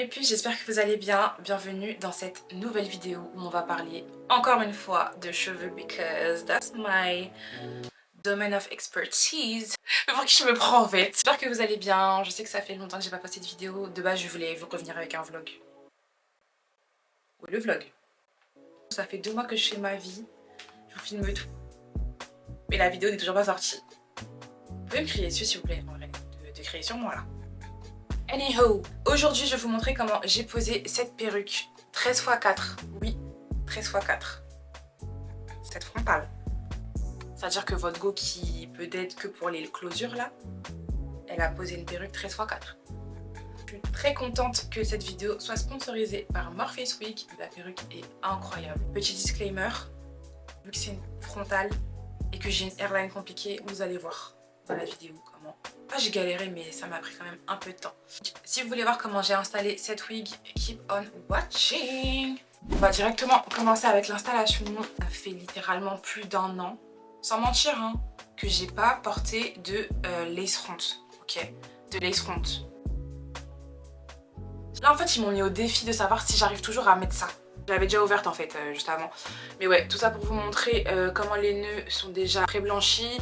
mes puces, j'espère que vous allez bien. Bienvenue dans cette nouvelle vidéo où on va parler encore une fois de cheveux because that's my domain of expertise. Mais pour qui je me prends en fait. J'espère que vous allez bien. Je sais que ça fait longtemps que j'ai pas posté de vidéo. De base, je voulais vous revenir avec un vlog. Oui, le vlog. Ça fait 2 mois que je fais ma vie. Je vous filme tout. Mais la vidéo n'est toujours pas sortie. Vous pouvez me crier dessus s'il vous plaît, en vrai. De crier sur moi là. Anyhow, aujourd'hui je vais vous montrer comment j'ai posé cette perruque 13x4. Oui, 13x4. Cette frontale. C'est-à-dire que votre go qui peut être que pour les closures là, elle a posé une perruque 13x4. Je suis très contente que cette vidéo soit sponsorisée par Morpheus Wig. La perruque est incroyable. Petit disclaimer, vu que c'est une frontale et que j'ai une hairline compliquée, vous allez voir dans la vidéo comment. J'ai galéré mais ça m'a pris quand même un peu de temps. Si vous voulez voir comment j'ai installé cette wig, keep on watching. On va directement commencer avec l'installation. Ça fait littéralement plus d'1 an, sans mentir, hein, que j'ai pas porté de lace front. Ok, de lace front. Là en fait ils m'ont mis au défi de savoir si j'arrive toujours à mettre ça. Je l'avais déjà ouverte en fait juste avant. Mais ouais, tout ça pour vous montrer comment les nœuds sont déjà pré-blanchis.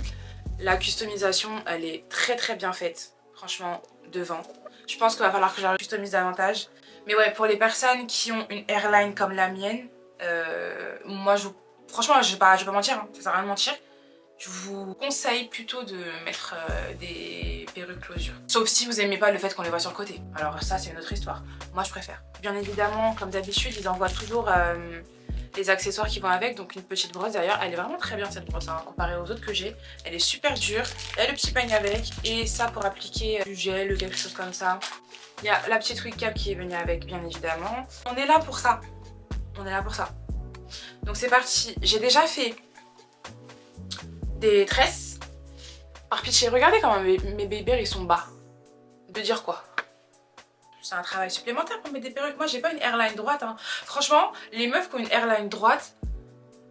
La customisation, elle est très bien faite, franchement, devant. Je pense qu'il va falloir que je la customise davantage. Mais ouais, pour les personnes qui ont une hairline comme la mienne, moi, franchement, je vais pas mentir, hein, ça sert à rien de mentir. Je vous conseille plutôt de mettre des perruques closure. Sauf si vous aimez pas le fait qu'on les voit sur le côté. Alors ça, c'est une autre histoire. Moi, je préfère. Bien évidemment, comme d'habitude, ils envoient toujours les accessoires qui vont avec. Donc une petite brosse d'ailleurs. Elle est vraiment très bien cette brosse, hein, comparée aux autres que j'ai. Elle est super dure. Il y a le petit peigne avec. Et ça pour appliquer du gel ou quelque chose comme ça. Il y a la petite wig cap qui est venue avec, bien évidemment. On est là pour ça. On est là pour ça. Donc c'est parti. J'ai déjà fait des tresses. Par pitié, regardez comment mes baby hairs ils sont bas. De dire quoi? C'est un travail supplémentaire pour mettre des perruques. Moi j'ai pas une hairline droite, hein. Franchement, les meufs qui ont une hairline droite,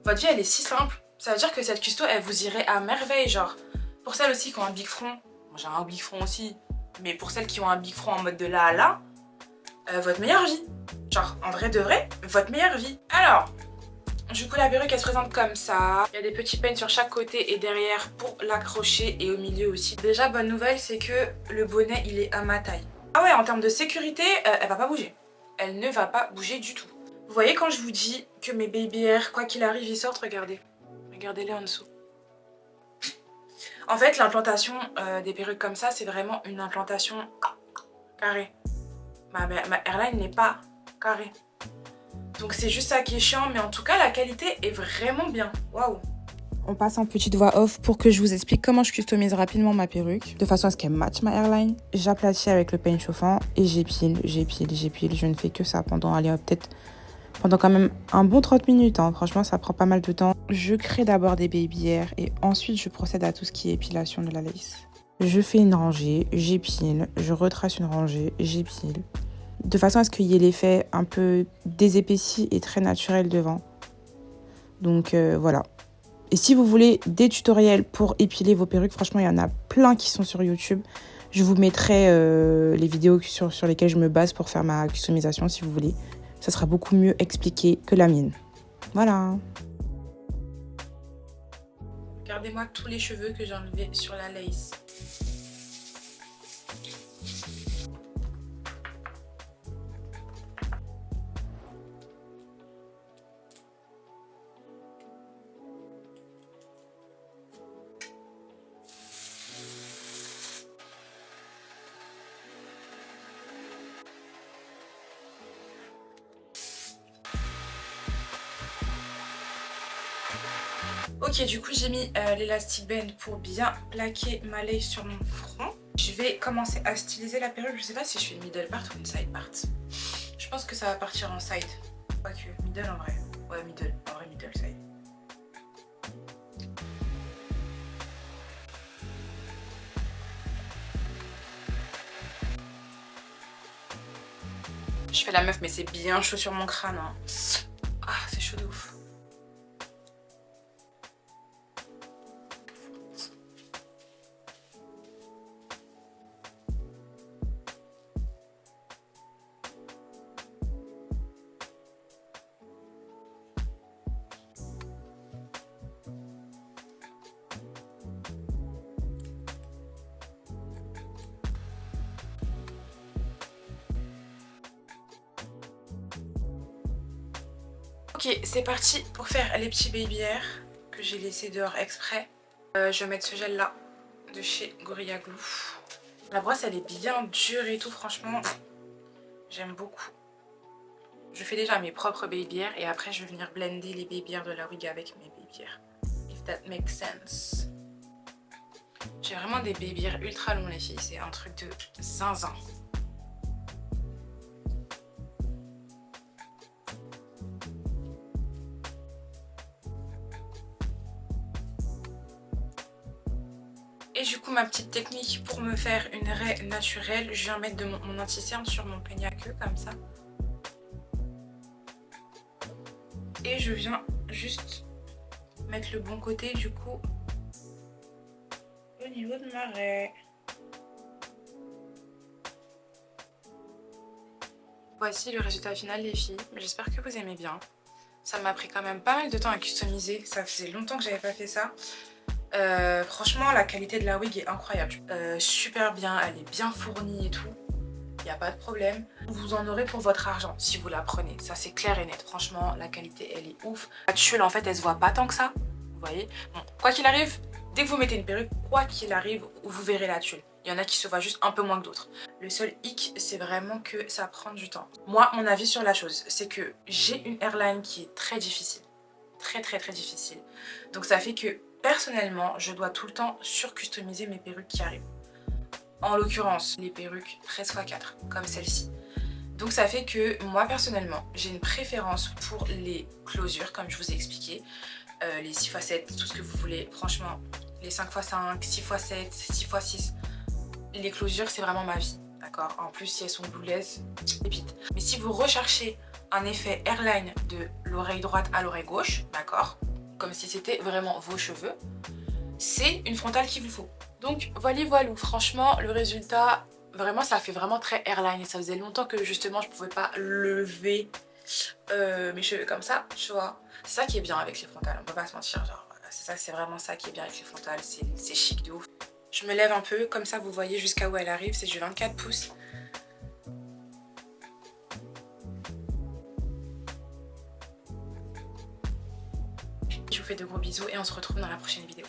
votre vie elle est si simple. Ça veut dire que cette custo elle vous irait à merveille. Genre, pour celles aussi qui ont un big front, moi j'ai un big front aussi, mais pour celles qui ont un big front en mode de là à là, votre meilleure vie. Genre, en vrai de vrai, votre meilleure vie. Alors, du coup la perruque elle se présente comme ça. Il y a des petits peignes sur chaque côté et derrière pour l'accrocher et au milieu aussi. Déjà bonne nouvelle c'est que le bonnet il est à ma taille. Ah ouais, en termes de sécurité, elle va pas bouger. Elle ne va pas bouger du tout. Vous voyez quand je vous dis que mes baby hairs, quoi qu'il arrive, ils sortent, regardez. Regardez-les en dessous. En fait l'implantation des perruques comme ça c'est vraiment une implantation carrée. Ma hairline n'est pas carrée. Donc c'est juste ça qui est chiant, mais en tout cas la qualité est vraiment bien. Waouh! On passe en petite voix off pour que je vous explique comment je customise rapidement ma perruque, de façon à ce qu'elle matche ma hairline. J'aplatis avec le peigne chauffant et j'épile. Je ne fais que ça pendant, allez, peut-être pendant quand même un bon 30 minutes. Hein. Franchement, ça prend pas mal de temps. Je crée d'abord des baby hairs et ensuite je procède à tout ce qui est épilation de la lace. Je fais une rangée, j'épile, je retrace une rangée, j'épile. De façon à ce qu'il y ait l'effet un peu désépaissi et très naturel devant. Donc voilà. Et si vous voulez des tutoriels pour épiler vos perruques, franchement, il y en a plein qui sont sur YouTube. Je vous mettrai les vidéos sur lesquelles je me base pour faire ma customisation, si vous voulez. Ça sera beaucoup mieux expliqué que la mienne. Voilà. Regardez-moi tous les cheveux que j'ai enlevés sur la lace. Ok, du coup j'ai mis l'élastic band pour bien plaquer ma lace sur mon front. Je vais commencer à styliser la perruque. Je sais pas si je fais une middle part ou une side part. Je pense que ça va partir en side. Pas que middle en vrai. Ouais, middle. En vrai, middle side. Je fais la meuf, mais c'est bien chaud sur mon crâne. Hein. Ah, c'est chaud de ouf. Ok, c'est parti pour faire les petits baby hairs que j'ai laissés dehors exprès. Je vais mettre ce gel là de chez Gorilla Glue. La brosse elle est bien dure et tout, franchement j'aime beaucoup. Je fais déjà mes propres baby hairs et après je vais venir blender les baby hairs de la wig avec mes baby hairs. If that makes sense. J'ai vraiment des baby hairs ultra longs les filles, c'est un truc de zinzin. Et du coup ma petite technique pour me faire une raie naturelle, je viens mettre de mon anti-cerne sur mon peigne à queue comme ça. Et je viens juste mettre le bon côté du coup au niveau de ma raie. Voici le résultat final les filles, j'espère que vous aimez bien. Ça m'a pris quand même pas mal de temps à customiser, ça faisait longtemps que j'avais pas fait ça. Franchement la qualité de la wig est incroyable, super bien, elle est bien fournie et tout, il n'y a pas de problème. Vous en aurez pour votre argent si vous la prenez, ça c'est clair et net, franchement la qualité elle est ouf. La tuile en fait elle se voit pas tant que ça, vous voyez. Bon, quoi qu'il arrive, dès que vous mettez une perruque, quoi qu'il arrive, vous verrez la tuile. Il y en a qui se voient juste un peu moins que d'autres. Le seul hic, c'est vraiment que ça prend du temps. Moi, mon avis sur la chose, c'est que j'ai une hairline qui est très difficile. Très difficile. Donc ça fait que, personnellement, je dois tout le temps sur-customiser mes perruques qui arrivent. En l'occurrence, les perruques 13×4, comme celle-ci. Donc ça fait que, moi, personnellement, j'ai une préférence pour les closures, comme je vous ai expliqué. Les 6×7, tout ce que vous voulez. Franchement, les 5×5, 6×7, 6×6... Les closures, c'est vraiment ma vie, d'accord? En plus, si elles sont glueless, pépite. Mais si vous recherchez un effet hairline de l'oreille droite à l'oreille gauche, d'accord? Comme si c'était vraiment vos cheveux, c'est une frontale qu'il vous faut. Donc, voilà, franchement, le résultat, vraiment, ça fait vraiment très hairline. Et ça faisait longtemps que, justement, je pouvais pas lever mes cheveux comme ça, tu vois? C'est ça qui est bien avec les frontales, on peut pas se mentir, genre, c'est vraiment ça qui est bien avec les frontales, c'est chic de ouf. Je me lève un peu, comme ça vous voyez jusqu'à où elle arrive, c'est du 24 pouces. Je vous fais de gros bisous et on se retrouve dans la prochaine vidéo.